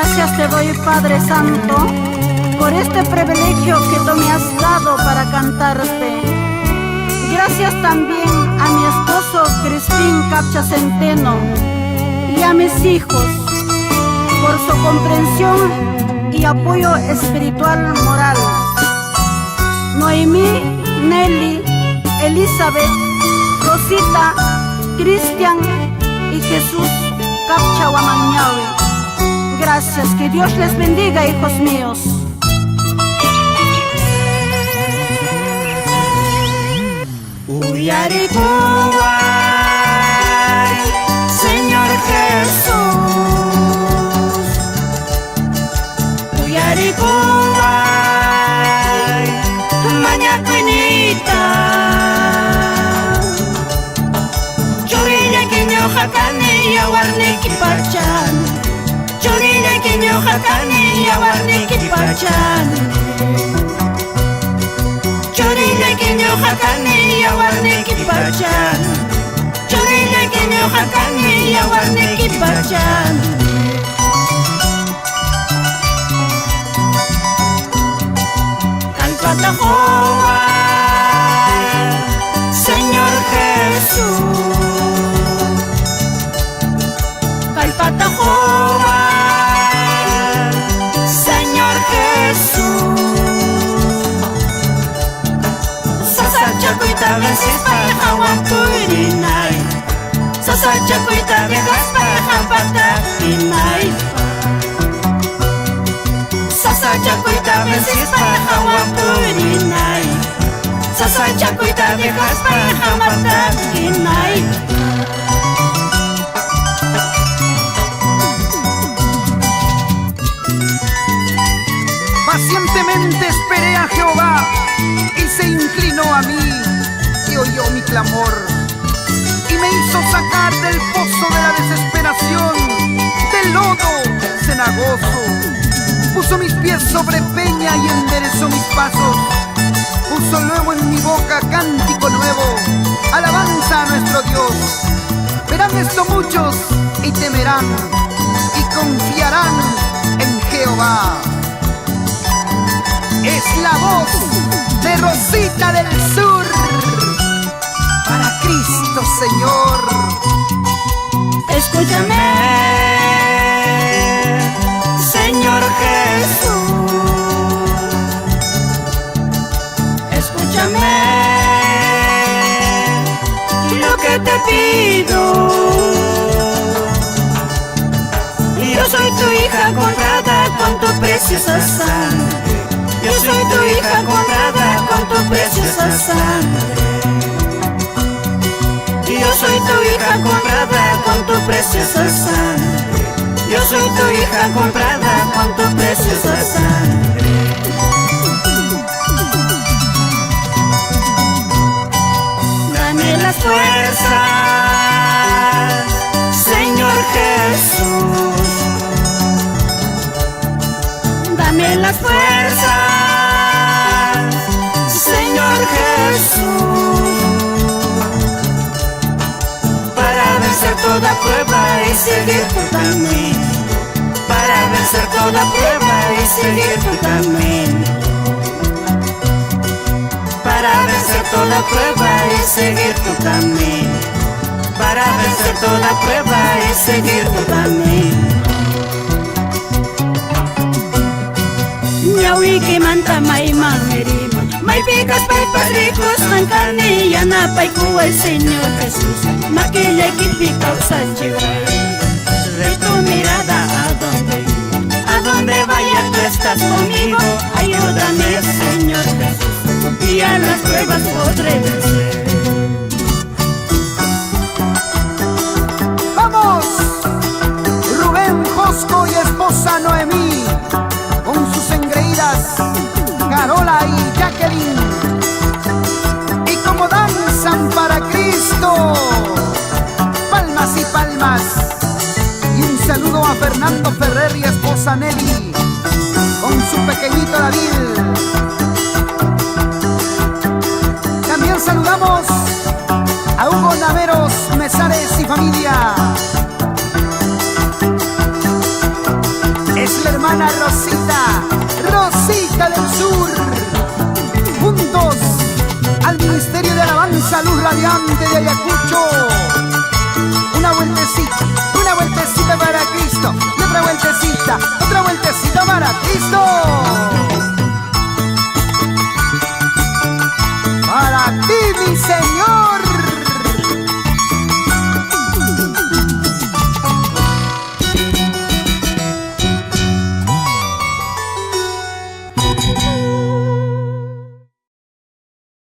Gracias te doy, Padre Santo, por este privilegio que tú me has dado para cantarte. Gracias también a mi esposo Crispín Capcha Centeno y a mis hijos por su comprensión y apoyo espiritual moral. Noemí, Nelly, Elizabeth, Rosita, Cristian y Jesús Capcha Guamañahui. Gracias, que Dios les bendiga, hijos míos. Uyarikuay, Señor Jesús. Uyarikuay, Mañacuinita. Chorilla quiño jacani y aguarniqui pachan. Chorilla quiño jacani y aguarniqui pachan. Chorilla quiño jacani y aguarniqui pachan. Chorilla quiño jacani y aguarniqui pachan. Calpatajoa, Señor Jesús. Calpatajoa, Señor Jesús. Sasachacuita veces para Hawan Purinay. Sasachacuita veces para Hampata Inay. Sasachacuita veces para Hawan Purinay. Sasachacuita veces para Hampata Inay. Pacientemente esperé a Jehová y se inclinó a mí y oyó mi clamor y me hizo sacar del pozo de la desesperación, del lodo cenagoso. Puso mis pies sobre peña y enderezó mis pasos. Puso luego en mi boca cántico nuevo, alabanza a nuestro Dios. Verán esto muchos y temerán y confiarán en Jehová. Es la voz de Rosita del Sur para Cristo Señor. Escúchame, Señor Jesús. Escúchame lo que te pido. Yo soy tu hija comprada con tu preciosa sangre. Yo soy tu hija comprada con tu preciosa sangre. Yo soy tu hija comprada con tu preciosa sangre. Yo soy tu hija comprada con tu preciosa sangre. Dame las fuerzas, Señor Jesús. Dame las fuerzas, Señor Jesús, para vencer toda prueba y seguir tu camino. Para vencer toda prueba y seguir tu camino. Para vencer toda prueba y seguir tu camino. Para vencer toda prueba y seguir tu camino. Ñawiki manta may mangerima, may picas pay patricos ng canilla na pay kuway Señor Jesús. Maquilla y pica usanchigay. De tu mirada a donde vaya tú estás conmigo. Ayúdame Señor Jesús, y a las pruebas podré vencer. ¡Vamos! Rubén Bosco y esposa Noemí, con sus engreídas Carola y Jacqueline, y como danzan para Cristo, palmas y palmas. Y un saludo a Fernando Ferrer y esposa Nelly, con su pequeñito David. También saludamos a Hugo Naveros, Mesares y familia. Es cantante de Ayacucho. Una vueltecita para Cristo y otra vueltecita